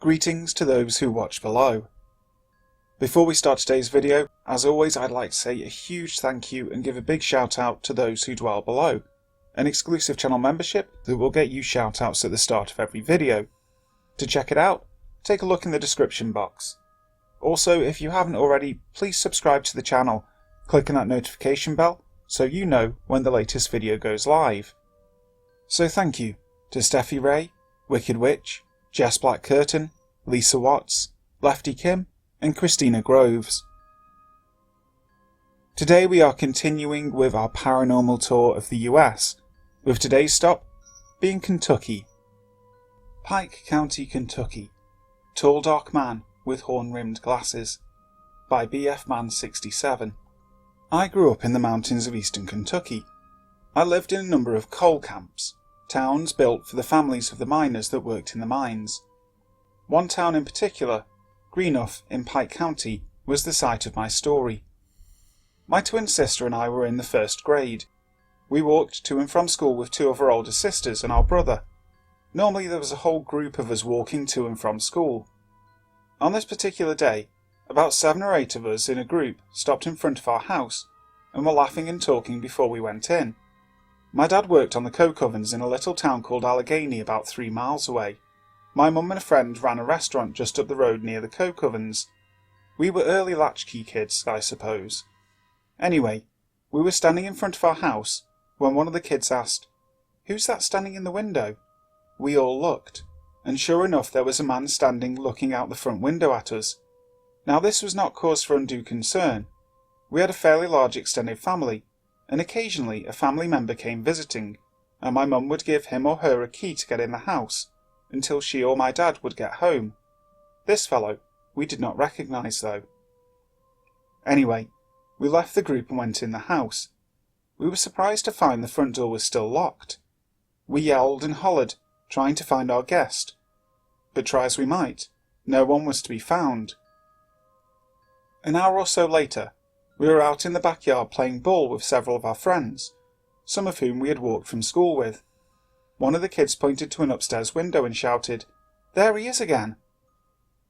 Greetings to those who watch below. Before we start today's video, as always I'd like to say a huge thank you and give a big shout out to those who dwell below, an exclusive channel membership that will get you shout outs at the start of every video. To check it out, take a look in the description box. Also, if you haven't already, please subscribe to the channel, click on that notification bell so you know when the latest video goes live. So thank you to Steffi Ray, Wicked Witch, Jess Black Curtain, Lisa Watts, Lefty Kim and Christina Groves. Today we are continuing with our paranormal tour of the US, with today's stop being Kentucky. Pike County, Kentucky. Tall Dark Man with Horn-Rimmed Glasses by BF Man 67. I grew up in the mountains of eastern Kentucky. I lived in a number of coal camps, towns built for the families of the miners that worked in the mines. One town in particular, Greenuff in Pike County, was the site of my story. My twin sister and I were in the first grade. We walked to and from school with two of our older sisters and our brother. Normally there was a whole group of us walking to and from school. On this particular day, about 7 or 8 of us in a group stopped in front of our house and were laughing and talking before we went in. My dad worked on the coke ovens in a little town called Allegheny about 3 miles away. My mum and a friend ran a restaurant just up the road near the coke ovens. We were early latchkey kids, I suppose. Anyway, we were standing in front of our house when one of the kids asked, "Who's that standing in the window?" We all looked, and sure enough there was a man standing looking out the front window at us. Now this was not cause for undue concern. We had a fairly large extended family, and occasionally a family member came visiting, and my mum would give him or her a key to get in the house, until she or my dad would get home. This fellow we did not recognise though. Anyway, we left the group and went in the house. We were surprised to find the front door was still locked. We yelled and hollered, trying to find our guest, but try as we might, no one was to be found. An hour or so later, we were out in the backyard playing ball with several of our friends, some of whom we had walked from school with. One of the kids pointed to an upstairs window and shouted, "There he is again!"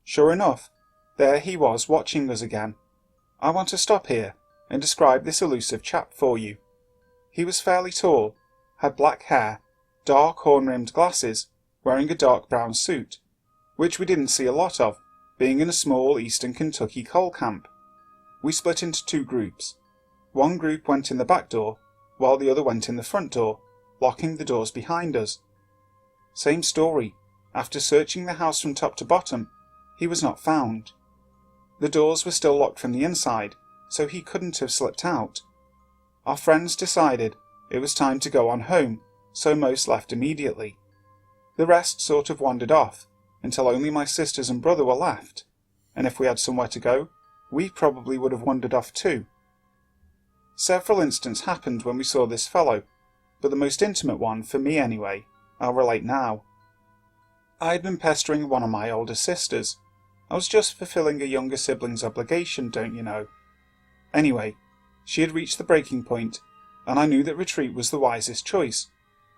Sure enough, there he was watching us again. I want to stop here and describe this elusive chap for you. He was fairly tall, had black hair, dark horn-rimmed glasses, wearing a dark brown suit, which we didn't see a lot of, being in a small eastern Kentucky coal camp. We split into 2 groups. One group went in the back door, while the other went in the front door, locking the doors behind us. Same story. After searching the house from top to bottom, he was not found. The doors were still locked from the inside, so he couldn't have slipped out. Our friends decided it was time to go on home, so most left immediately. The rest sort of wandered off, until only my sisters and brother were left, and if we had somewhere to go, we probably would have wandered off too. Several incidents happened when we saw this fellow, but the most intimate one, for me anyway, I'll relate now. I had been pestering one of my older sisters. I was just fulfilling a younger sibling's obligation, don't you know. Anyway, she had reached the breaking point, and I knew that retreat was the wisest choice,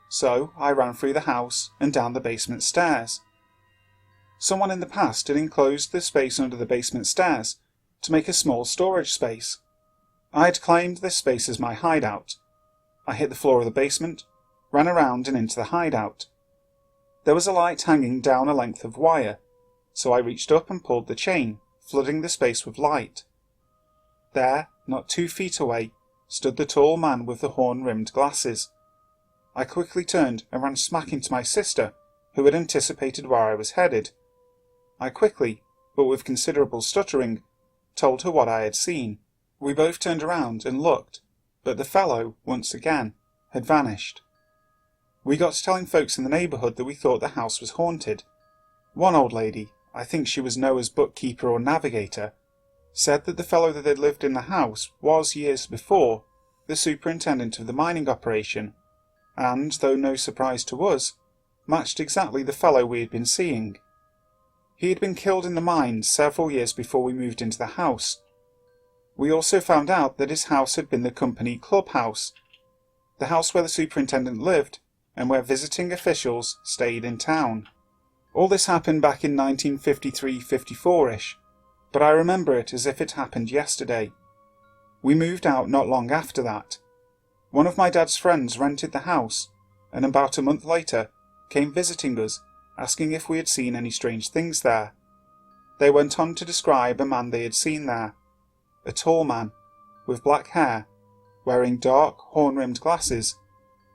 so I ran through the house and down the basement stairs. Someone in the past had enclosed the space under the basement stairs to make a small storage space. I had claimed this space as my hideout. I hit the floor of the basement, ran around and into the hideout. There was a light hanging down a length of wire, so I reached up and pulled the chain, flooding the space with light. There, not 2 feet away, stood the tall man with the horn-rimmed glasses. I quickly turned and ran smack into my sister, who had anticipated where I was headed. I quickly, but with considerable stuttering, told her what I had seen. We both turned around and looked, but the fellow, once again, had vanished. We got to telling folks in the neighbourhood that we thought the house was haunted. One old lady, I think she was Noah's bookkeeper or navigator, said that the fellow that had lived in the house was, years before, the superintendent of the mining operation, and, though no surprise to us, matched exactly the fellow we had been seeing. He had been killed in the mines several years before we moved into the house. We also found out that his house had been the company clubhouse, the house where the superintendent lived and where visiting officials stayed in town. All this happened back in 1953-54-ish, but I remember it as if it happened yesterday. We moved out not long after that. One of my dad's friends rented the house, and about a month later came visiting us, asking if we had seen any strange things there. They went on to describe a man they had seen there, a tall man, with black hair, wearing dark horn-rimmed glasses,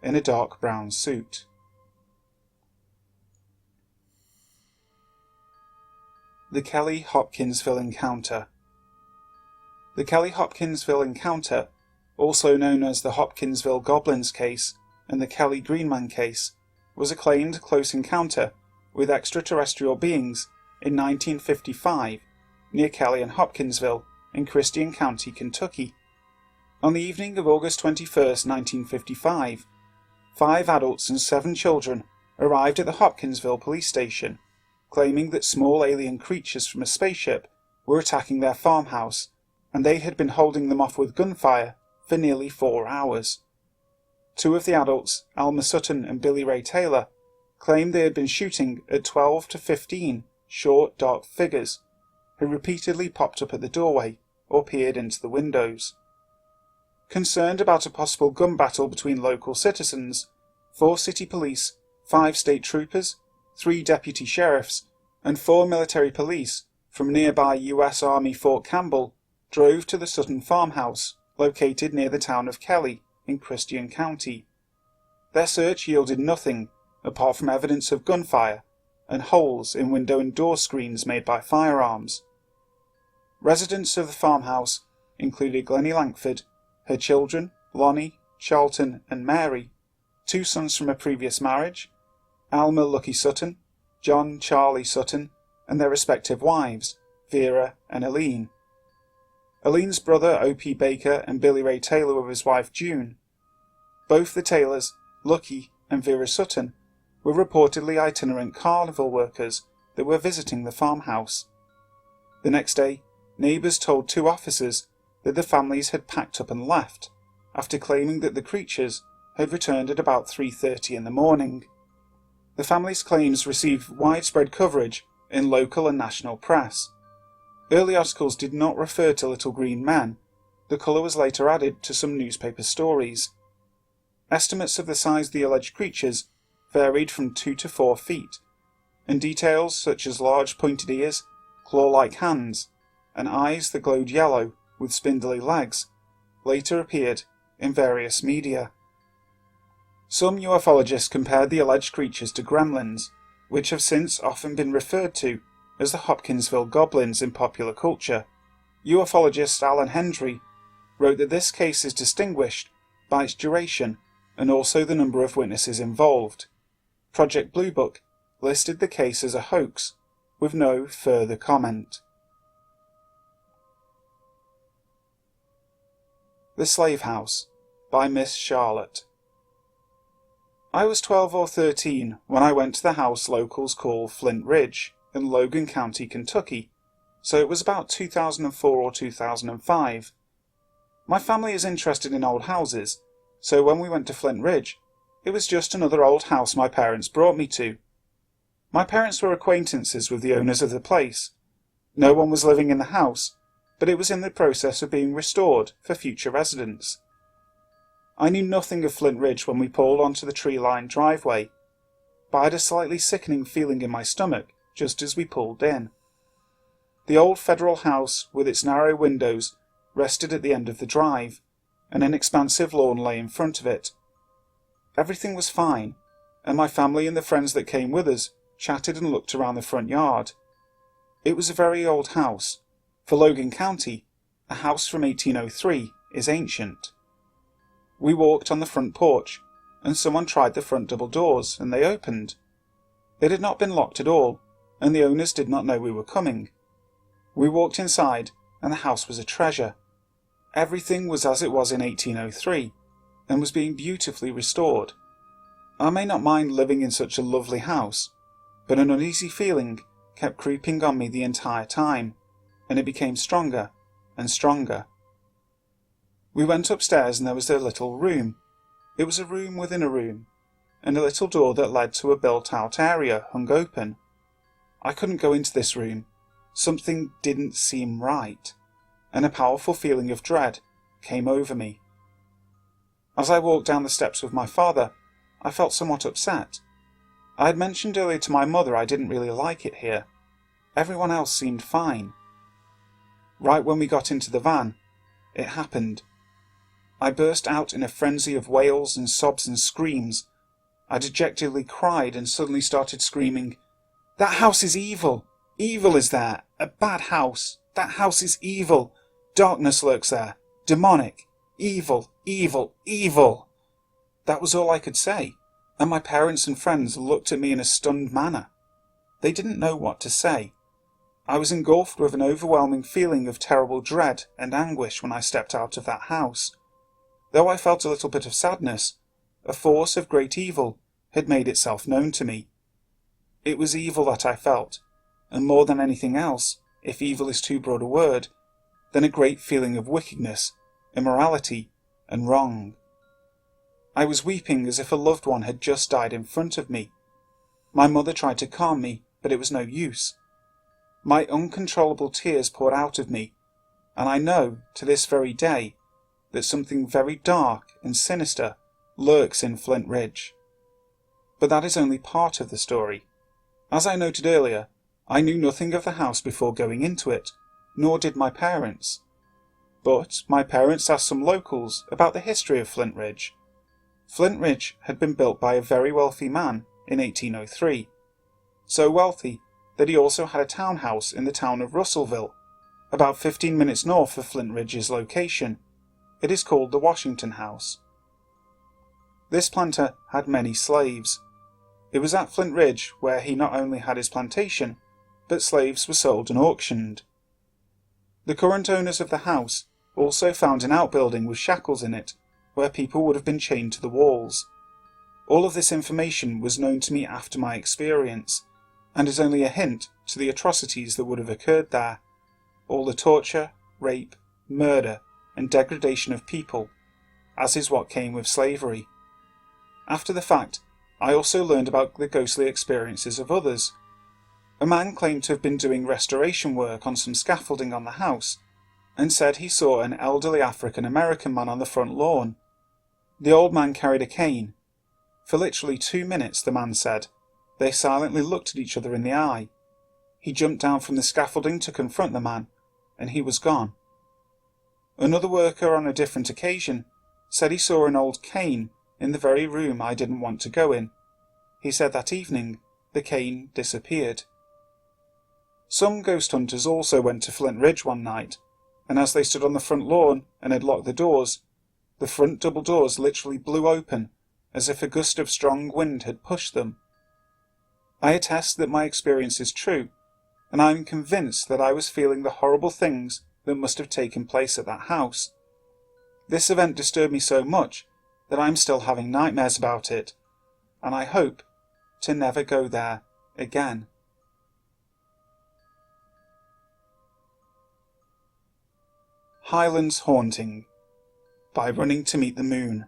in a dark brown suit. The Kelly-Hopkinsville Encounter. The Kelly-Hopkinsville Encounter, also known as the Hopkinsville Goblins case and the Kelly Greenman case, was a claimed close encounter with extraterrestrial beings in 1955 near Kelly and Hopkinsville in Christian County, Kentucky. On the evening of August 21, 1955, 5 adults and 7 children arrived at the Hopkinsville police station, claiming that small alien creatures from a spaceship were attacking their farmhouse, and they had been holding them off with gunfire for nearly 4 hours. 2 of the adults, Alma Sutton and Billy Ray Taylor, claimed they had been shooting at 12 to 15 short, dark figures, who repeatedly popped up at the doorway or peered into the windows. Concerned about a possible gun battle between local citizens, 4 city police, 5 state troopers, 3 deputy sheriffs, and 4 military police from nearby U.S. Army Fort Campbell drove to the Sutton farmhouse, located near the town of Kelly in Christian County. Their search yielded nothing apart from evidence of gunfire and holes in window and door screens made by firearms. Residents of the farmhouse included Glennie Langford, her children, Lonnie, Charlton and Mary, 2 sons from a previous marriage, Alma Lucky Sutton, John Charlie Sutton, and their respective wives, Vera and Aline. Aline's brother O.P. Baker and Billy Ray Taylor with his wife June. Both the Taylors, Lucky and Vera Sutton, were reportedly itinerant carnival workers that were visiting the farmhouse. The next day, neighbours told 2 officers that the families had packed up and left, after claiming that the creatures had returned at about 3:30 in the morning. The family's claims received widespread coverage in local and national press. Early articles did not refer to little green men. The colour was later added to some newspaper stories. Estimates of the size of the alleged creatures varied from 2 to 4 feet, and details such as large pointed ears, claw-like hands, and eyes that glowed yellow with spindly legs later appeared in various media. Some ufologists compared the alleged creatures to gremlins, which have since often been referred to as the Hopkinsville Goblins in popular culture. Ufologist Alan Hendry wrote that this case is distinguished by its duration and also the number of witnesses involved. Project Blue Book listed the case as a hoax, with no further comment. The Slave House by MissCharlotte. I was 12 or 13 when I went to the house locals call Flint Ridge in Logan County, Kentucky, so it was about 2004 or 2005. My family is interested in old houses, so when we went to Flint Ridge, it was just another old house my parents brought me to. My parents were acquaintances with the owners of the place. No one was living in the house, but it was in the process of being restored for future residents. I knew nothing of Flint Ridge when we pulled onto the tree-lined driveway, but I had a slightly sickening feeling in my stomach just as we pulled in. The old federal house with its narrow windows rested at the end of the drive, and an expansive lawn lay in front of it. Everything was fine, and my family and the friends that came with us chatted and looked around the front yard. It was a very old house. For Logan County, a house from 1803 is ancient. We walked on the front porch, and someone tried the front double doors, and they opened. It had not been locked at all, and the owners did not know we were coming. We walked inside, and the house was a treasure. Everything was as it was in 1803, and was being beautifully restored. I may not mind living in such a lovely house, but an uneasy feeling kept creeping on me the entire time, and it became stronger and stronger. We went upstairs and there was a little room. It was a room within a room, and a little door that led to a built-out area hung open. I couldn't go into this room. Something didn't seem right, and a powerful feeling of dread came over me. As I walked down the steps with my father, I felt somewhat upset. I had mentioned earlier to my mother I didn't really like it here. Everyone else seemed fine. Right when we got into the van, it happened. I burst out in a frenzy of wails and sobs and screams. I dejectedly cried and suddenly started screaming, "That house is evil! Evil is there! A bad house! That house is evil! Darkness lurks there! Demonic! Evil! Evil! Evil!" That was all I could say, and my parents and friends looked at me in a stunned manner. They didn't know what to say. I was engulfed with an overwhelming feeling of terrible dread and anguish when I stepped out of that house. Though I felt a little bit of sadness, a force of great evil had made itself known to me. It was evil that I felt, and more than anything else, if evil is too broad a word, then a great feeling of wickedness, immorality, and wrong. I was weeping as if a loved one had just died in front of me. My mother tried to calm me, but it was no use. My uncontrollable tears poured out of me, and I know, to this very day, that something very dark and sinister lurks in Flint Ridge. But that is only part of the story. As I noted earlier, I knew nothing of the house before going into it, nor did my parents. But my parents asked some locals about the history of Flint Ridge. Flint Ridge had been built by a very wealthy man in 1803, so wealthy that he also had a townhouse in the town of Russellville, about 15 minutes north of Flint Ridge's location. It is called the Washington House. This planter had many slaves. It was at Flint Ridge where he not only had his plantation, but slaves were sold and auctioned. The current owners of the house also found an outbuilding with shackles in it, where people would have been chained to the walls. All of this information was known to me after my experience, and is only a hint to the atrocities that would have occurred there. All the torture, rape, murder, and degradation of people, as is what came with slavery. After the fact, I also learned about the ghostly experiences of others. A man claimed to have been doing restoration work on some scaffolding on the house, and said he saw an elderly African-American man on the front lawn. The old man carried a cane. For literally 2 minutes, the man said, they silently looked at each other in the eye. He jumped down from the scaffolding to confront the man, and he was gone. Another worker on a different occasion said he saw an old cane in the very room I didn't want to go in. He said that evening the cane disappeared. Some ghost hunters also went to Flint Ridge one night, and as they stood on the front lawn and had locked the doors, the front double doors literally blew open as if a gust of strong wind had pushed them. I attest that my experience is true, and I am convinced that I was feeling the horrible things that must have taken place at that house. This event disturbed me so much that I am still having nightmares about it, and I hope to never go there again. Highlands Haunting by RunningToMeetTheMoon.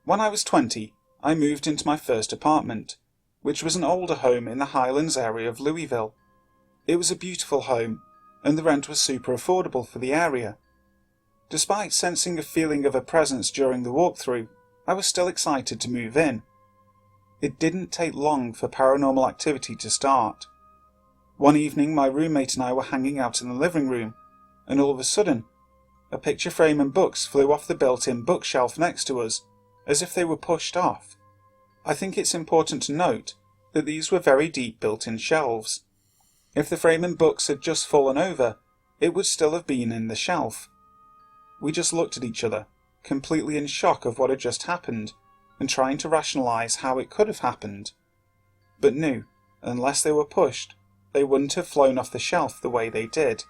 When I was 20, I moved into my first apartment, which was an older home in the Highlands area of Louisville. It was a beautiful home, and the rent was super affordable for the area. Despite sensing a feeling of a presence during the walkthrough, I was still excited to move in. It didn't take long for paranormal activity to start. One evening my roommate and I were hanging out in the living room, and all of a sudden, a picture frame and books flew off the built-in bookshelf next to us, as if they were pushed off. I think it's important to note that these were very deep built-in shelves. If the frame and books had just fallen over, it would still have been in the shelf. We just looked at each other, completely in shock of what had just happened, and trying to rationalise how it could have happened. But knew, unless they were pushed, they wouldn't have flown off the shelf the way they did.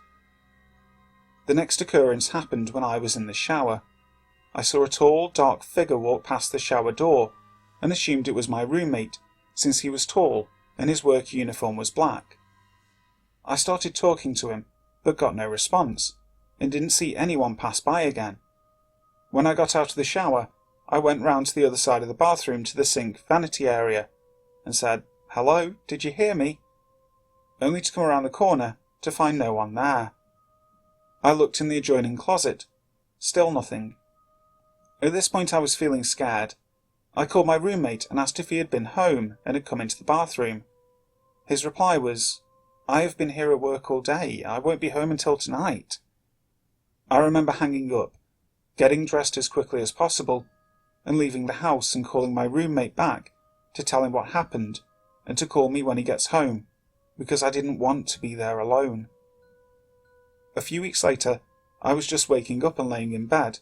The next occurrence happened when I was in the shower. I saw a tall, dark figure walk past the shower door, and assumed it was my roommate, since he was tall and his work uniform was black. I started talking to him, but got no response, and didn't see anyone pass by again. When I got out of the shower, I went round to the other side of the bathroom to the sink vanity area, and said, "Hello, did you hear me?" Only to come around the corner to find no one there. I looked in the adjoining closet. Still nothing. At this point I was feeling scared. I called my roommate and asked if he had been home and had come into the bathroom. His reply was, "I have been here at work all day. I won't be home until tonight." I remember hanging up, getting dressed as quickly as possible, and leaving the house and calling my roommate back to tell him what happened and to call me when he gets home, because I didn't want to be there alone. A few weeks later, I was just waking up and laying in bed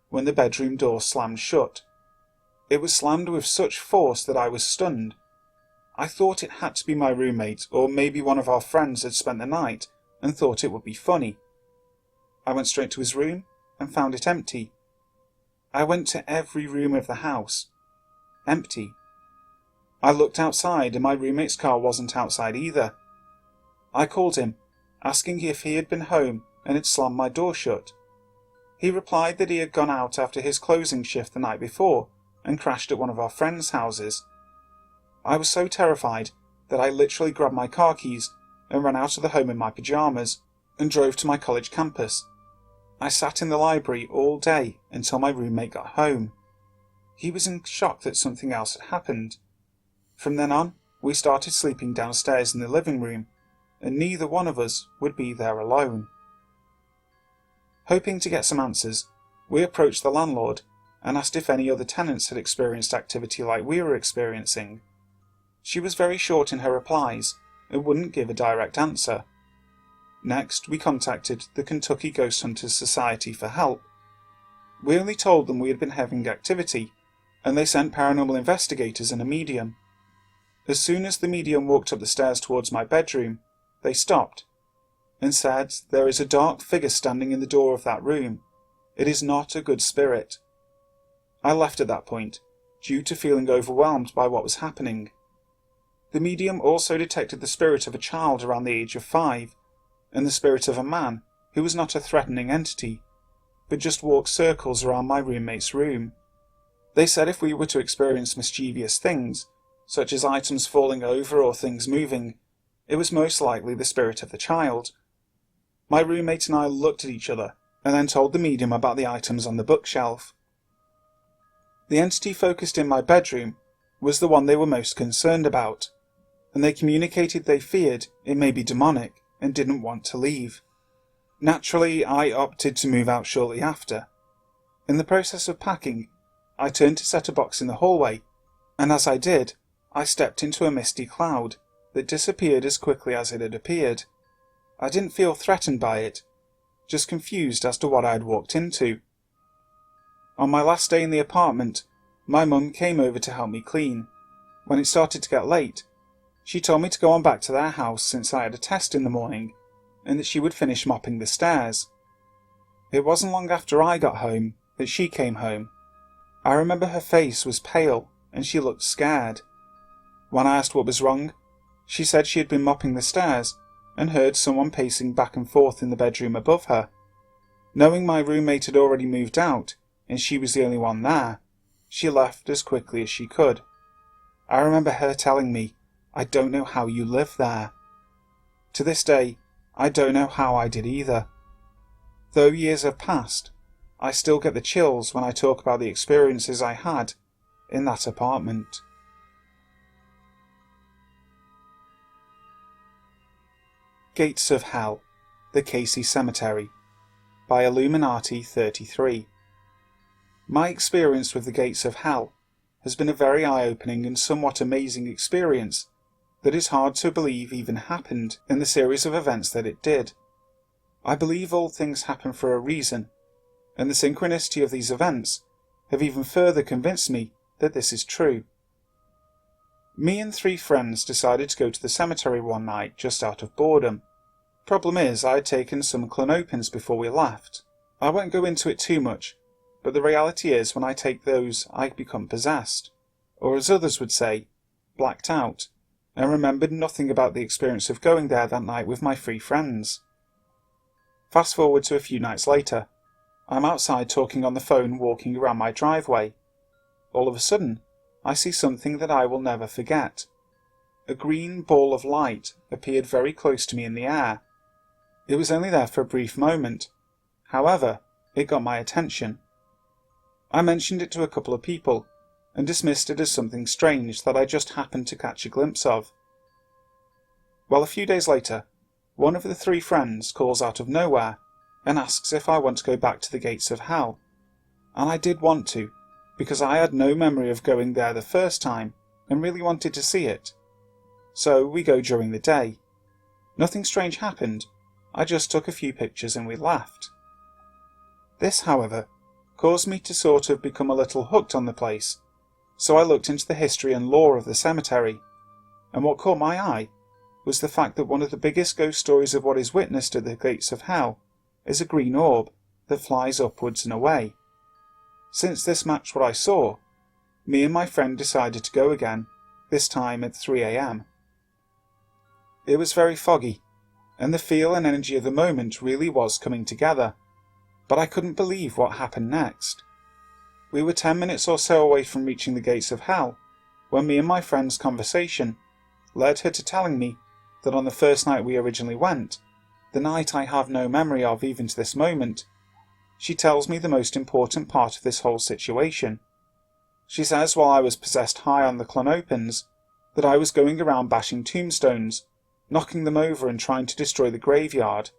when the bedroom door slammed shut. It was slammed with such force that I was stunned. I thought it had to be my roommate, or maybe one of our friends had spent the night and thought it would be funny. I went straight to his room and found it empty. I went to every room of the house. Empty. I looked outside and my roommate's car wasn't outside either. I called him, asking if he had been home and had slammed my door shut. He replied that he had gone out after his closing shift the night before and crashed at one of our friends' houses. I was so terrified that I literally grabbed my car keys and ran out of the home in my pyjamas and drove to my college campus. I sat in the library all day until my roommate got home. He was in shock that something else had happened. From then on, we started sleeping downstairs in the living room, and neither one of us would be there alone. Hoping to get some answers, we approached the landlord and asked if any other tenants had experienced activity like we were experiencing. She was very short in her replies and wouldn't give a direct answer. Next, we contacted the Kentucky Ghost Hunters Society for help. We only told them we had been having activity, and they sent paranormal investigators and a medium. As soon as the medium walked up the stairs towards my bedroom, they stopped and said, "There is a dark figure standing in the door of that room. It is not a good spirit." I left at that point, due to feeling overwhelmed by what was happening. The medium also detected the spirit of a child around the age of 5, and the spirit of a man who was not a threatening entity, but just walked circles around my roommate's room. They said if we were to experience mischievous things, such as items falling over or things moving, it was most likely the spirit of the child. My roommate and I looked at each other, and then told the medium about the items on the bookshelf. The entity focused in my bedroom was the one they were most concerned about, and they communicated they feared it may be demonic and didn't want to leave. Naturally, I opted to move out shortly after. In the process of packing, I turned to set a box in the hallway, and as I did, I stepped into a misty cloud that disappeared as quickly as it had appeared. I didn't feel threatened by it, just confused as to what I had walked into. On my last day in the apartment, my mum came over to help me clean. When it started to get late, she told me to go on back to their house since I had a test in the morning, and that she would finish mopping the stairs. It wasn't long after I got home that she came home. I remember her face was pale and she looked scared. When I asked what was wrong, she said she had been mopping the stairs and heard someone pacing back and forth in the bedroom above her. Knowing my roommate had already moved out and she was the only one there, she left as quickly as she could. I remember her telling me, "I don't know how you live there." To this day, I don't know how I did either. Though years have passed, I still get the chills when I talk about the experiences I had in that apartment. Gates of Hell, the Kasey Cemetery, by Illuminati 33. My experience with the Gates of Hell has been a very eye-opening and somewhat amazing experience that is hard to believe even happened in the series of events that it did. I believe all things happen for a reason, and the synchronicity of these events have even further convinced me that this is true. Me and 3 friends decided to go to the cemetery one night just out of boredom. Problem is, I had taken some clonopins before we left. I won't go into it too much, but the reality is when I take those I become possessed, or as others would say, blacked out, and remembered nothing about the experience of going there that night with my 3 friends. Fast forward to a few nights later. I'm outside talking on the phone walking around my driveway. All of a sudden, I see something that I will never forget. a green ball of light appeared very close to me in the air. It was only there for a brief moment. However, it got my attention. I mentioned it to a couple of people, and dismissed it as something strange that I just happened to catch a glimpse of. Well, a few days later, one of the 3 friends calls out of nowhere and asks if I want to go back to the gates of hell. And I did want to, because I had no memory of going there the first time and really wanted to see it. So we go during the day. Nothing strange happened, I just took a few pictures and we left. This, however, caused me to sort of become a little hooked on the place, so I looked into the history and lore of the cemetery, and what caught my eye was the fact that one of the biggest ghost stories of what is witnessed at the gates of hell is a green orb that flies upwards and away. Since this matched what I saw, me and my friend decided to go again, this time at 3 a.m. It was very foggy, and the feel and energy of the moment really was coming together, but I couldn't believe what happened next. We were 10 minutes or so away from reaching the gates of hell, when me and my friend's conversation led her to telling me that on the first night we originally went, the night I have no memory of even to this moment, she tells me the most important part of this whole situation. She says while I was possessed high on the clonopins, that I was going around bashing tombstones, knocking them over and trying to destroy the graveyard.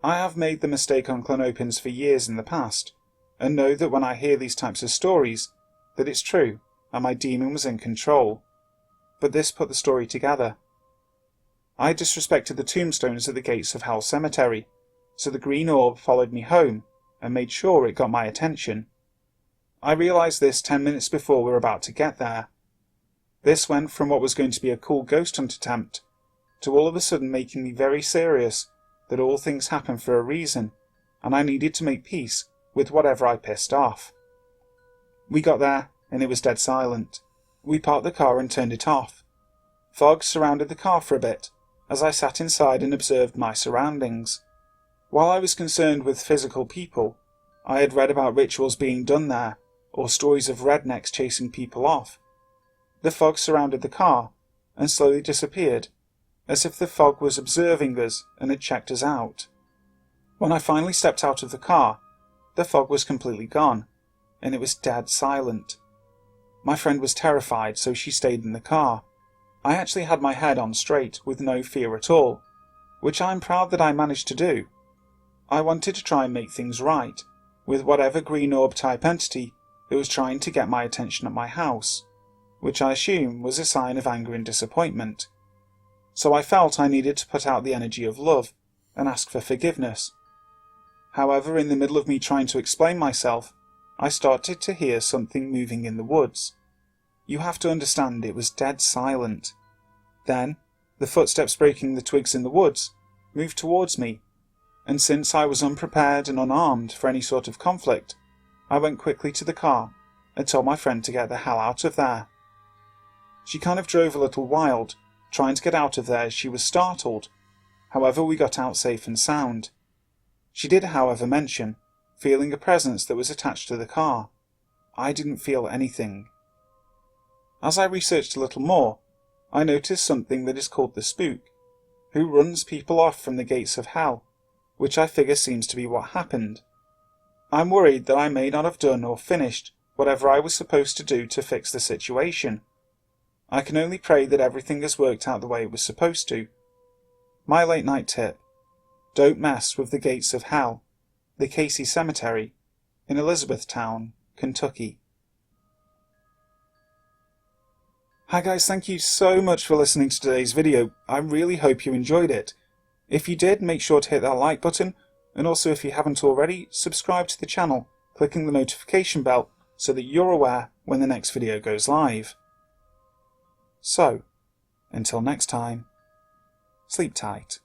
I have made the mistake on clonopins for years in the past, and know that when I hear these types of stories, that it's true, and my demon was in control. But this put the story together. I disrespected the tombstones at the gates of Hell Cemetery, so the green orb followed me home, and made sure it got my attention. I realised this 10 minutes before we were about to get there. This went from what was going to be a cool ghost hunt attempt, to all of a sudden making me very serious that all things happen for a reason, and I needed to make peace with whatever I pissed off. We got there, and it was dead silent. We parked the car and turned it off. Fog surrounded the car for a bit, as I sat inside and observed my surroundings. While I was concerned with physical people, I had read about rituals being done there, or stories of rednecks chasing people off. The fog surrounded the car, and slowly disappeared, as if the fog was observing us and had checked us out. When I finally stepped out of the car, the fog was completely gone, and it was dead silent. My friend was terrified, so she stayed in the car. I actually had my head on straight, with no fear at all, which I'm proud that I managed to do. I wanted to try and make things right, with whatever green orb type entity that was trying to get my attention at my house, which I assume was a sign of anger and disappointment. So I felt I needed to put out the energy of love and ask for forgiveness. However, in the middle of me trying to explain myself, I started to hear something moving in the woods. You have to understand it was dead silent. Then, the footsteps breaking the twigs in the woods moved towards me, and since I was unprepared and unarmed for any sort of conflict, I went quickly to the car and told my friend to get the hell out of there. She kind of drove a little wild, trying to get out of there as she was startled. However, we got out safe and sound. She did, however, mention feeling a presence that was attached to the car. I didn't feel anything. As I researched a little more, I noticed something that is called the spook, who runs people off from the gates of hell, which I figure seems to be what happened. I'm worried that I may not have done or finished whatever I was supposed to do to fix the situation. I can only pray that everything has worked out the way it was supposed to. My late night tip: don't mess with the gates of hell, the Kasey Cemetery, in Elizabethtown, Kentucky. Hi guys, thank you so much for listening to today's video. I really hope you enjoyed it. If you did, make sure to hit that like button, and also if you haven't already, subscribe to the channel, clicking the notification bell so that you're aware when the next video goes live. So, until next time, sleep tight.